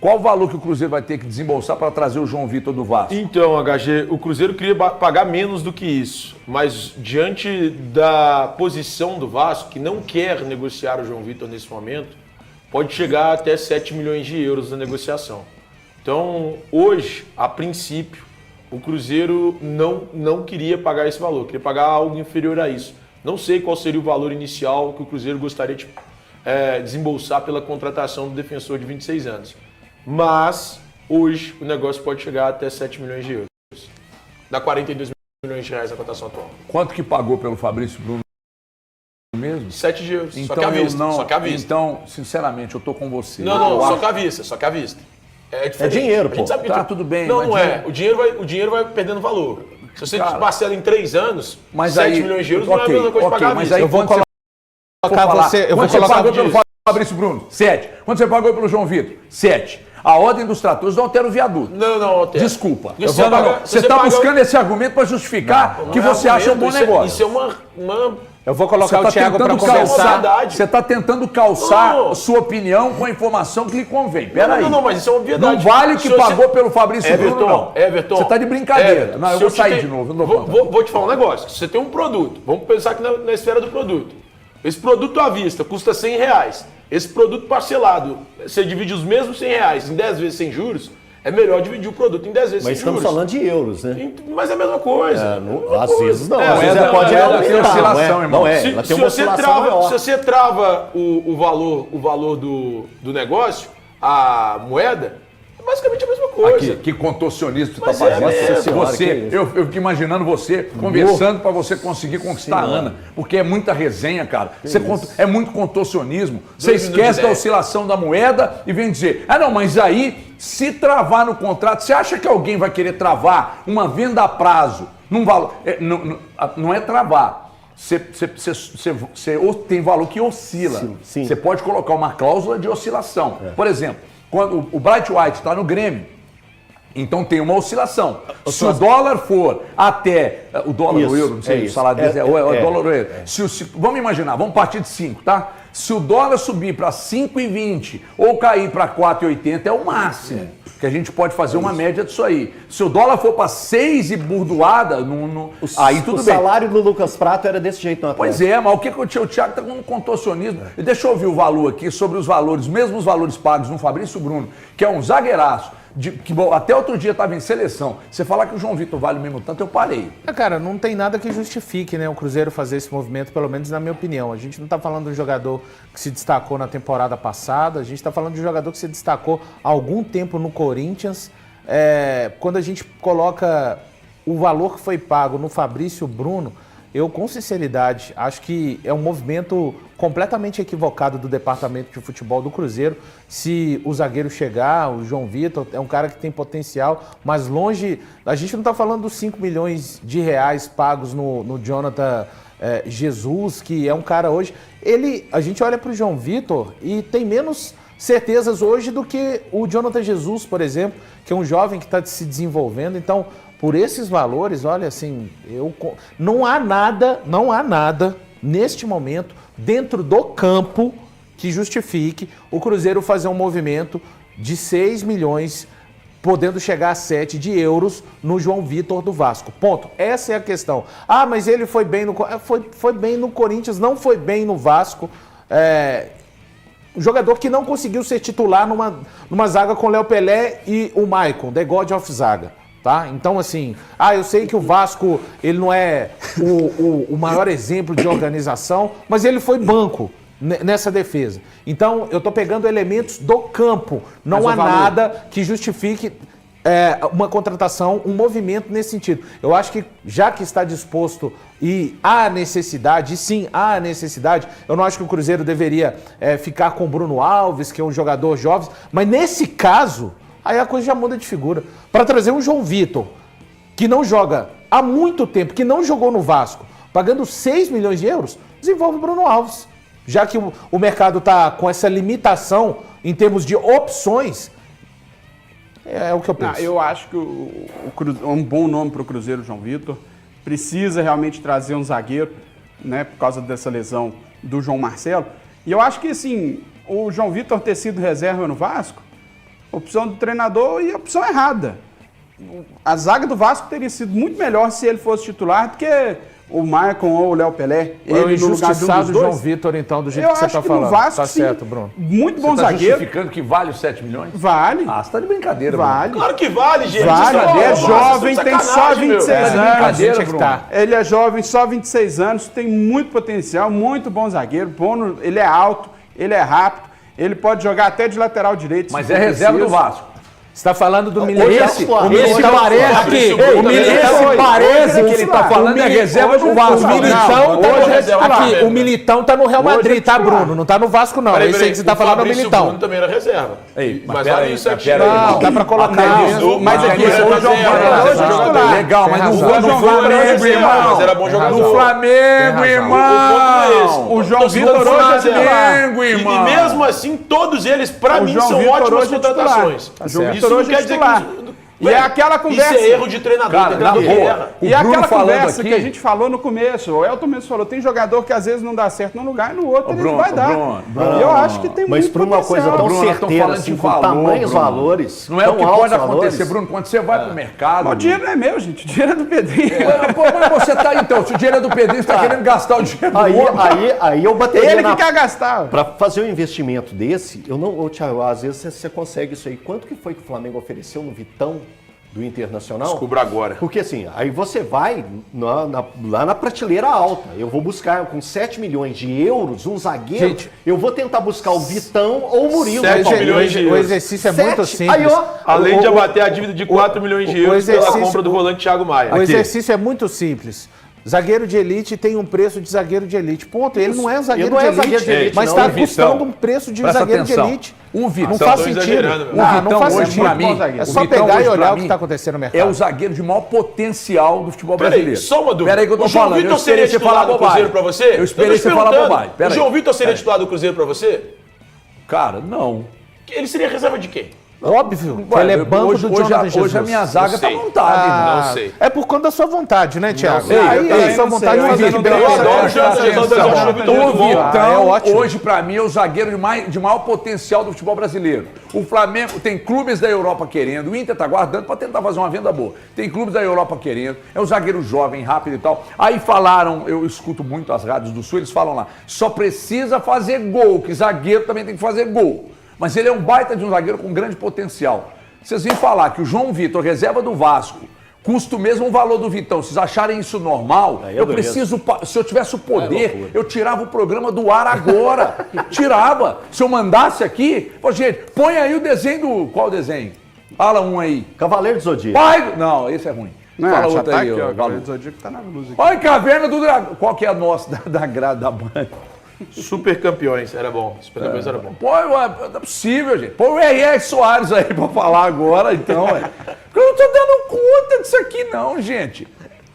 Qual o valor que o Cruzeiro vai ter que desembolsar para trazer o João Vitor do Vasco? Então, HG, o Cruzeiro queria pagar menos do que isso, mas diante da posição do Vasco, que não quer negociar o João Vitor nesse momento, pode chegar até 7 milhões de euros na negociação. Então, hoje, a princípio, o Cruzeiro não queria pagar esse valor, queria pagar algo inferior a isso. Não sei qual seria o valor inicial que o Cruzeiro gostaria de desembolsar pela contratação do defensor de 26 anos. Mas, hoje, o negócio pode chegar até 7 milhões de euros. Dá 42 milhões de reais a cotação atual. Quanto que pagou pelo Fabrício Bruno mesmo? 7 de euros, Então, só que à vista. Só que à vista. Então, sinceramente, eu tô com você. Não, só que à vista, só que à vista. É dinheiro, pô. Sabe que tudo bem. Não é. O dinheiro vai perdendo valor. Se você parcela em 3 anos, mas 7 aí, milhões de euros não é a mesma coisa que pagar à mas vista. aí eu vou colocar você... Eu vou Quanto você colocar pagou pelo Fabrício Bruno? 7. Quanto você pagou pelo João Vitor? 7. A ordem dos tratores não altera o viaduto. Não altera. Desculpa. Você está buscando esse argumento para justificar que você acha um bom negócio. Isso é uma... Eu vou colocar o Thiago para conversar. Você está tentando calçar sua opinião com a informação que lhe convém. Peraí. Não, mas isso é uma obviedade. Não vale o que pagou pelo Fabrício Bruno, não. Everton. Você está de brincadeira. Não, eu vou sair de novo. Vou te falar um negócio. Se você tem um produto, vamos pensar aqui na esfera do produto. Esse produto à vista custa R$100. Esse produto parcelado, você divide os mesmos R$100 em 10 vezes sem juros, é melhor dividir o produto em 10 vezes sem juros. Mas estamos falando de euros, né? Mas é a mesma coisa. Às vezes não. Às vezes pode ter oscilação, irmão. Não é. Ela tem uma oscilação maior. Se você trava o valor do negócio, a moeda, é basicamente a mesma coisa. Aqui, que contorcionismo você está fazendo. Eu fico imaginando você conversando para você conseguir conquistar a Ana. Porque é muita resenha, cara. É muito contorcionismo. Você esquece da oscilação da moeda e vem dizer, não, mas aí, se travar no contrato, você acha que alguém vai querer travar uma venda a prazo num valor? Não é travar. Você tem valor que oscila. Sim. Você pode colocar uma cláusula de oscilação. Por exemplo, quando o Bright White está no Grêmio, então tem uma oscilação. Se o dólar for até... O dólar ou o euro, não sei, o salário deles é dólar ou euro. Vamos imaginar, vamos partir de 5, tá? Se o dólar subir para 5,20 ou cair para 4,80 é o máximo. Que a gente pode fazer uma média disso aí. Se o dólar for para 6 e burdoada, aí tudo bem. O salário do Lucas Prato era desse jeito, não é? Pois é, mas o que o Thiago está com um contorcionismo? Deixa eu ouvir o valor aqui sobre os valores, mesmo os valores pagos no Fabrício Bruno, que é um zagueiraço, que até outro dia estava em seleção. Você falar que o João Vitor vale o mesmo tanto, eu parei. Cara, não tem nada que justifique, né, o Cruzeiro fazer esse movimento, pelo menos na minha opinião. A gente não está falando de um jogador que se destacou na temporada passada, a gente está falando de um jogador que se destacou há algum tempo no Corinthians. Quando a gente coloca o valor que foi pago no Fabrício Bruno, eu, com sinceridade, acho que é um movimento completamente equivocado do departamento de futebol do Cruzeiro. Se o zagueiro chegar, o João Vitor é um cara que tem potencial, mas longe... A gente não está falando dos 5 milhões de reais pagos no Jonathan Jesus, que é um cara hoje... A gente olha para o João Vitor e tem menos certezas hoje do que o Jonathan Jesus, por exemplo, que é um jovem que está se desenvolvendo. Então, por esses valores, olha, assim, não há nada neste momento dentro do campo que justifique o Cruzeiro fazer um movimento de 6 milhões, podendo chegar a 7 de euros no João Vitor do Vasco. Ponto. Essa é a questão. Mas ele foi bem foi bem no Corinthians, não foi bem no Vasco. Um jogador que não conseguiu ser titular numa zaga com Léo Pelé e o Maicon, The God of Zaga. Tá? Então, assim, eu sei que o Vasco ele não é o maior exemplo de organização, mas ele foi banco nessa defesa. Então, eu estou pegando elementos do campo. Não há nada que justifique uma contratação, um movimento nesse sentido. Eu acho que, já que está disposto e há necessidade, e sim, há necessidade, eu não acho que o Cruzeiro deveria ficar com o Bruno Alves, que é um jogador jovem, mas nesse caso... Aí a coisa já muda de figura. Para trazer um João Vitor, que não joga há muito tempo, que não jogou no Vasco, pagando 6 milhões de euros, desenvolve o Bruno Alves. Já que o mercado está com essa limitação em termos de opções, é o que eu penso. Eu acho que um bom nome para o Cruzeiro, João Vitor. Precisa realmente trazer um zagueiro, né, por causa dessa lesão do João Marcelo. E eu acho que, assim, o João Vitor ter sido reserva no Vasco, opção do treinador e a opção errada. A zaga do Vasco teria sido muito melhor se ele fosse titular do que o Maicon ou o Léo Pelé. Ele no lugar de um dos dois. João Vitor, então, do jeito que você está falando. No Vasco, tá sim, certo, Bruno. Muito bom Você tá zagueiro. justificando que vale os 7 milhões? Vale. Ah, você tá de brincadeira, Vale. Claro que vale, gente. Vale, Isso é nossa, jovem, isso é tem só sacanagem, meu. 26 anos. brincadeira, Gente, é que tá. Ele é jovem, só 26 anos, tem muito potencial, muito bom zagueiro, ele é alto, ele é rápido, ele pode jogar até de lateral direito. Mas se é for reserva do preciso. Vasco. Você está falando do Militão? Esse parece Aqui, o Militão Parece que ele tá falando é reserva do Vasco. O Militão hoje é tá titular. aqui, o Militão tá no Real Hoje é Madrid, tá, titular. Bruno? Não tá no Vasco, não. Esse aí que você tá falando é o Fabrício Militão. Bruno também era reserva. Ei, mas pera vale aí, isso aqui. pera aí. Não, dá pra colocar Não, mesmo. mas aqui, Mas o era João reserva, Vitor era hoje é reserva. titular. Legal, mas Tem no razão. Flamengo, João Vitor Era hoje é reserva, titular. mas era bom jogador. No Flamengo, Tem irmão. O O João torcedor Vitor do hoje é Flamengo, titular. Flamengo, E irmão. mesmo assim, todos eles, pra O mim, João são Vitor ótimas hoje é titular. contratações. O João Isso Vitor não hoje é quer dizer titular. que... E é aquela conversa. Isso é erro de treinador. Cara, tem treinador na que boa. erra. O E Bruno aquela falando conversa aqui- que a gente falou no começo, o Elton mesmo falou, tem jogador que às vezes não dá certo num lugar e no outro ele Bruno, vai dar. Bruno, Eu acho que tem Mas muito para uma coisa potencial. tão Bruno, nós estamos certeira, falando assim, de com valor, tamanhos Bruno. valores, Não é o tão que altos pode acontecer, valores. Bruno. Quando você vai pro mercado... O dinheiro não é meu, gente. O dinheiro é do Pedrinho. Pô, mas você tá então, se o dinheiro é do Pedrinho, você tá querendo gastar o dinheiro do Aí, outro. aí eu bateria Ele na... que quer gastar. Para fazer um investimento desse, eu não, Thiago, às vezes você consegue isso aí. Quanto que foi que o Flamengo ofereceu no Vitão do Internacional? Descubra agora. Porque assim, aí você vai lá na prateleira alta. Eu vou buscar com 7 milhões de euros um zagueiro. Gente, eu vou tentar buscar o Vitão ou o Murilo. 7 do Palmeiras. milhões de O euros. exercício é 7? muito simples. Aí, ó, Além de abater a dívida de 4 milhões de euros pela exercício- compra do volante Thiago Maia. O exercício é muito simples. Zagueiro de elite tem um preço de zagueiro de elite. Ponto. Ele não é zagueiro, Ele não é de, zagueiro elite, de elite, mas não. está O Vitão, custando um preço de presta zagueiro atenção. de elite. O Vitão, não faz tão sentido. exagerando, meu. O Não Vitão faz hoje, sentido. pra mim, É o só Vitão pegar hoje, e olhar pra o que mim, está acontecendo no mercado. É o zagueiro de maior potencial do futebol Peraí, brasileiro. só uma dúvida. Peraí que eu tô o João falando. Vitor Eu esperei seria você falar titular do bobagem. Cruzeiro pra você? Eu esperei tô te você falar perguntando. bobagem. O Peraí. João Vitor seria titular do Cruzeiro pra você? Cara, não. Ele seria reserva de quem? Óbvio. Ué, Ele é banco hoje, do hoje, Jonathan Jesus. hoje a minha zaga tá sei. montada, irmão. Não sei. É por conta da sua vontade, né, Thiago? sei, Aí, eu também aí, sua não vontade sei, de fazer eu de não bem. sei. Eu adoro o Jonathan Jesus, eu acho o Vitor muito bom. Então, é ótimo. hoje, pra mim, é o zagueiro de maior potencial do futebol brasileiro. O Flamengo tem clubes da Europa querendo, o Inter tá guardando pra tentar fazer uma venda boa. Tem clubes da Europa querendo, é um zagueiro jovem, rápido e tal. Aí falaram, eu escuto muito as rádios do Sul, eles falam lá, só precisa fazer gol, que zagueiro também tem que fazer gol. Mas ele é um baita de um zagueiro com grande potencial. Vocês vêm falar que o João Vitor, reserva do Vasco, custa o mesmo valor do Vitão. Vocês acharem isso normal? Aí é Eu dureza. preciso. Se eu tivesse o poder, eu tirava o programa do ar agora. Tirava. Se eu mandasse aqui, pô, gente, põe aí o desenho do. Qual desenho? Fala um aí. Cavaleiro do Zodíaco. Pai. Não, esse é ruim. Não, Fala já outro tá aí, aqui, ó. ó, O Valu. Zodíaco tá na blusa aqui. Olha, Caverna do Dragão. Qual que é a nossa da grade da banda? Super campeões, era bom. Super campeões era bom. Pô, não é possível, gente. Põe o R.R. Soares aí pra falar agora, então, é. Eu não tô dando conta disso aqui, não, gente.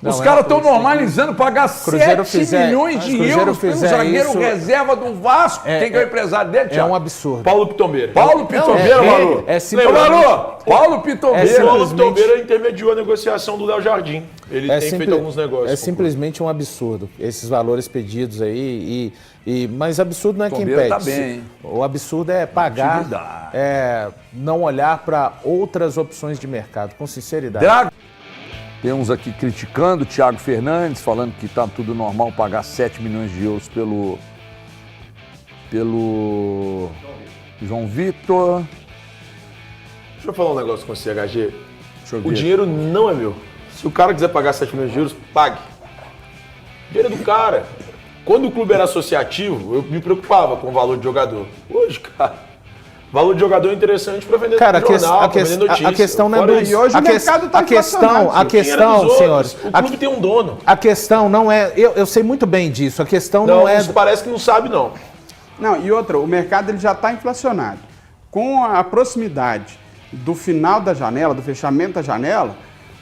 Os Não, caras é estão uma coisa normalizando pagar 7 milhões de Cruzeiro euros pelo fizer zagueiro isso- reserva do Vasco. Quem que é o empresário dele, É Thiago? um absurdo. Paulo Pitombeira. Paulo Pitombeira, Malu. é Ô, simplesmente- Malu, Paulo Pitombeira. Paulo simplesmente- Pitombeira intermediou a negociação do Léo Jardim. Ele tem feito alguns negócios. É com o simplesmente um absurdo. Esses valores pedidos aí. Mas absurdo não é quem Tombeira pede. tá bem, hein? O absurdo é pagar, Atividade. não olhar para outras opções de mercado, com sinceridade. Tem uns aqui criticando o Thiago Fernandes, falando que tá tudo normal pagar 7 milhões de euros pelo João Vitor. Deixa eu falar um negócio com você, HG. eu O ver. dinheiro não é meu. Se o cara quiser pagar 7 milhões de euros, pague. O dinheiro é do cara. Quando o clube era associativo, eu me preocupava com o valor de jogador. Hoje, cara, valor de jogador é interessante para vender Cara, jornal, para vender notícia. a questão não é Fora do... isso, E hoje a o mercado tá inflacionado. a dinheiro é dos questão, outros. senhores, O clube tem um dono. a questão não é... Eu sei muito bem disso. A questão não, Não, é... parece que não sabe, não. Não, e outra, o mercado ele já está inflacionado. Com a proximidade do final da janela, do fechamento da janela,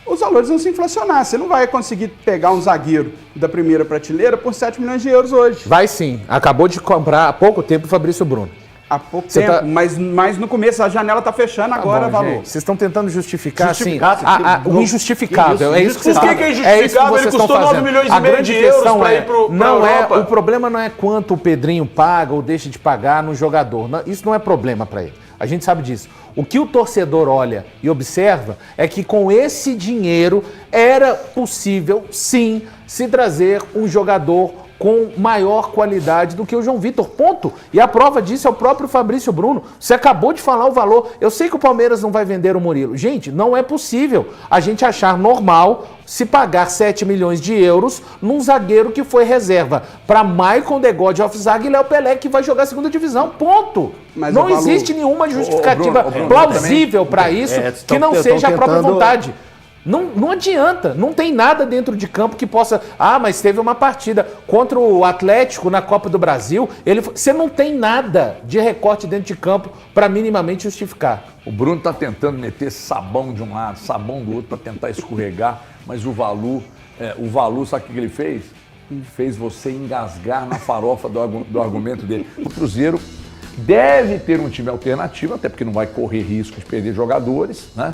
os valores vão se inflacionar. Você não vai conseguir pegar um zagueiro da primeira prateleira por 7 milhões de euros hoje. Vai sim. Acabou de comprar há pouco tempo o Fabrício Bruno. Há pouco Você tempo, tá- mas no começo a janela está fechando agora, Bom, valor. gente, vocês estão tentando justificar, Justificar, assim, você- o não- injustificável. É isso que vocês Por que estão que é É isso que injustificável? Ele vocês estão custou 9 fazendo. milhões e A meio grande de euros questão pra é, ir pra não é, Europa. o problema não é quanto o Pedrinho paga ou deixa de pagar no jogador. Isso não é problema para ele. A gente sabe disso. O que o torcedor olha e observa é que com esse dinheiro era possível, sim, se trazer um jogador com maior qualidade do que o João Vitor, ponto. E a prova disso é o próprio Fabrício Bruno. Você acabou de falar o valor. Eu sei que o Palmeiras não vai vender o Murilo. Gente, não é possível a gente achar normal se pagar 7 milhões de euros num zagueiro que foi reserva para Maicon, The God of Zaga e Léo Pelé, que vai jogar a segunda divisão, ponto. Mas não existe nenhuma justificativa plausível para isso que não seja a própria vontade. Não adianta, não tem nada dentro de campo que possa... mas teve uma partida contra o Atlético na Copa do Brasil. Você não tem nada de recorte dentro de campo para minimamente justificar. O Bruno está tentando meter sabão de um lado, sabão do outro para tentar escorregar, mas o Valu, sabe o que ele fez? Ele fez você engasgar na farofa do argumento dele. O Cruzeiro deve ter um time alternativo, até porque não vai correr risco de perder jogadores, né?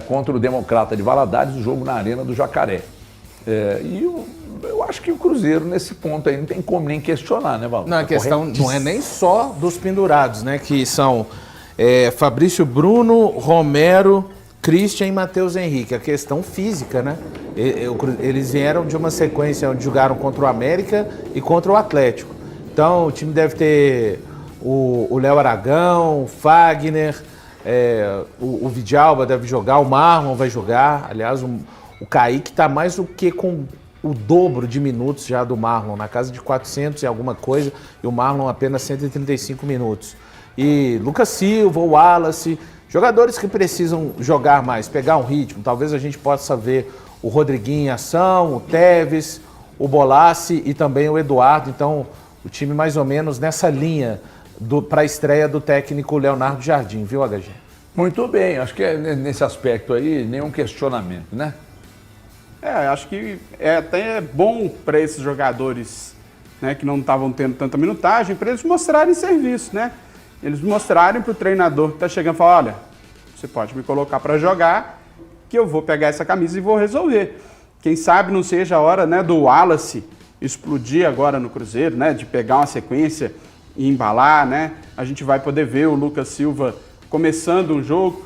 Contra o Democrata de Valadares, o jogo na Arena do Jacaré. Eu acho que o Cruzeiro, nesse ponto aí, não tem como nem questionar, né, Valdir? Não, a questão não é nem só dos pendurados, né? Que são Fabrício Bruno, Romero, Christian e Matheus Henrique. A questão física, né? Eles vieram de uma sequência onde jogaram contra o América e contra o Atlético. Então, o time deve ter o Léo Aragão, o Fagner... o Vidalba deve jogar, o Marlon vai jogar. Aliás, o Kaique está mais do que com o dobro de minutos já do Marlon, na casa de 400 e alguma coisa, e o Marlon apenas 135 minutos. E Lucas Silva, o Wallace, jogadores que precisam jogar mais, pegar um ritmo. Talvez a gente possa ver o Rodriguinho em ação, o Tevez, o Bolassi e também o Eduardo. Então, o time mais ou menos nessa linha para a estreia do técnico Leonardo Jardim, viu, HG? Muito bem, acho que nesse aspecto aí, nenhum questionamento, né? Acho que é até bom para esses jogadores, né, que não estavam tendo tanta minutagem, para eles mostrarem serviço, né? Eles mostrarem para o treinador que está chegando e falar, olha, você pode me colocar para jogar, que eu vou pegar essa camisa e vou resolver. Quem sabe não seja a hora, né, do Wallace explodir agora no Cruzeiro, né, de pegar uma sequência e embalar, né? A gente vai poder ver o Lucas Silva começando um jogo,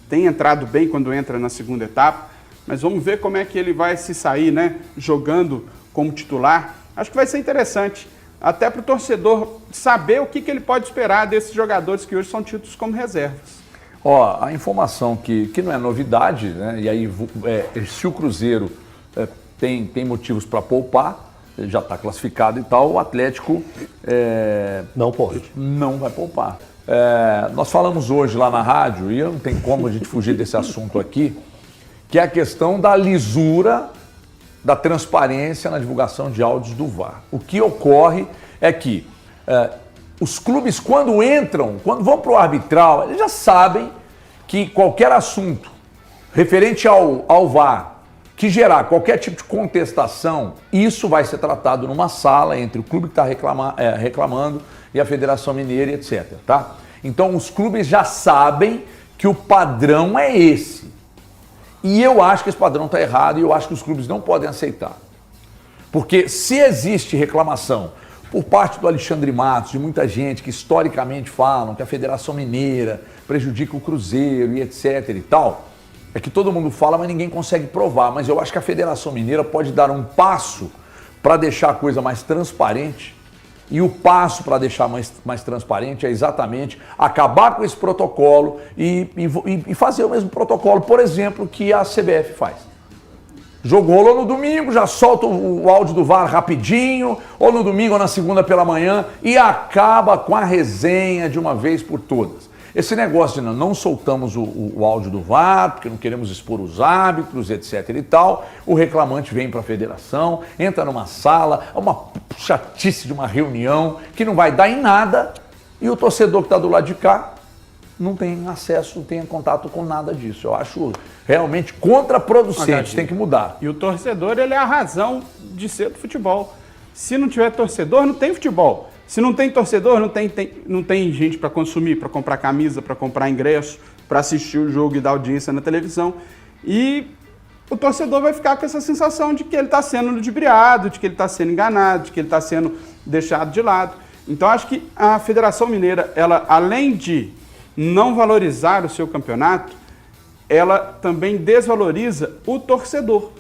tem entrado bem quando entra na segunda etapa, mas vamos ver como é que ele vai se sair, né? Jogando como titular. Acho que vai ser interessante, até para o torcedor saber o que ele pode esperar desses jogadores que hoje são tidos como reservas. A informação que não é novidade, né? E aí, se o Cruzeiro tem motivos para poupar, ele já está classificado e tal, o Atlético não pode. Não vai poupar. Nós falamos hoje lá na rádio, e não tem como a gente fugir desse assunto aqui, que é a questão da lisura, da transparência na divulgação de áudios do VAR. O que ocorre é que os clubes, quando vão para o arbitral, eles já sabem que qualquer assunto referente ao VAR, que gerar qualquer tipo de contestação, isso vai ser tratado numa sala entre o clube que está reclamando e a Federação Mineira, etc. Tá? Então, os clubes já sabem que o padrão é esse. E eu acho que esse padrão está errado e eu acho que os clubes não podem aceitar. Porque se existe reclamação por parte do Alexandre Matos, de muita gente que historicamente falam que a Federação Mineira prejudica o Cruzeiro e etc. e tal, é que todo mundo fala, mas ninguém consegue provar. Mas eu acho que a Federação Mineira pode dar um passo para deixar a coisa mais transparente. E o passo para deixar mais transparente é exatamente acabar com esse protocolo e fazer o mesmo protocolo, por exemplo, que a CBF faz. Jogo rolou no domingo, já solta o áudio do VAR rapidinho, ou no domingo ou na segunda pela manhã, e acaba com a resenha de uma vez por todas. Esse negócio de não soltamos o áudio do VAR, porque não queremos expor os árbitros, etc. e tal, o reclamante vem para a federação, entra numa sala, uma chatice de uma reunião que não vai dar em nada, e o torcedor que está do lado de cá não tem acesso, não tem contato com nada disso. Eu acho realmente contraproducente, tem que mudar. E o torcedor, ele é a razão de ser do futebol. Se não tiver torcedor, não tem futebol. Se não tem torcedor, não tem gente para consumir, para comprar camisa, para comprar ingresso, para assistir o jogo e dar audiência na televisão. E o torcedor vai ficar com essa sensação de que ele está sendo ludibriado, de que ele está sendo enganado, de que ele está sendo deixado de lado. Então, acho que a Federação Mineira, ela, além de não valorizar o seu campeonato, ela também desvaloriza o torcedor,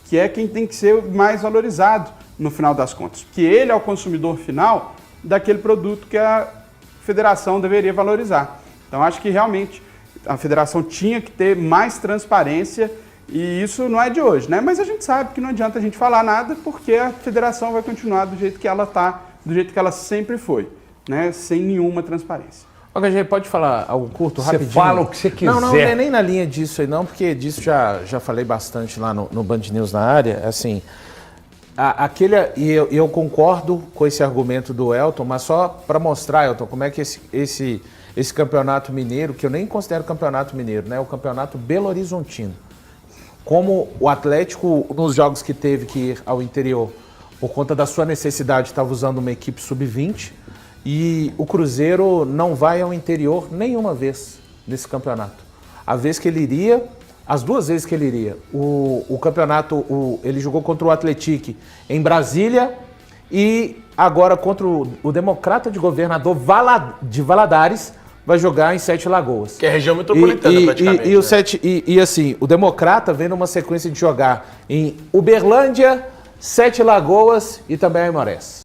que é quem tem que ser mais valorizado no final das contas, porque ele é o consumidor final daquele produto que a federação deveria valorizar. Então acho que realmente a federação tinha que ter mais transparência e isso não é de hoje, né? Mas a gente sabe que não adianta a gente falar nada porque a federação vai continuar do jeito que ela está, do jeito que ela sempre foi, né? Sem nenhuma transparência. HG, pode falar algo curto, rapidinho? Você fala o que você quiser. Não é nem na linha disso aí não, porque disso já falei bastante lá no Band News na área, assim... eu concordo com esse argumento do Elton, mas só para mostrar, Elton, como é que esse campeonato mineiro, que eu nem considero campeonato mineiro, né, o campeonato belo-horizontino, como o Atlético, nos jogos que teve que ir ao interior, por conta da sua necessidade, estava usando uma equipe sub-20, e o Cruzeiro não vai ao interior nenhuma vez nesse campeonato. A vez que ele iria... As duas vezes que ele iria, o campeonato, ele jogou contra o Atlético em Brasília e agora contra o Democrata de Governador de Valadares vai jogar em Sete Lagoas. Que é a região metropolitana praticamente. Assim, o Democrata vem numa sequência de jogar em Uberlândia, Sete Lagoas e também Aimorés.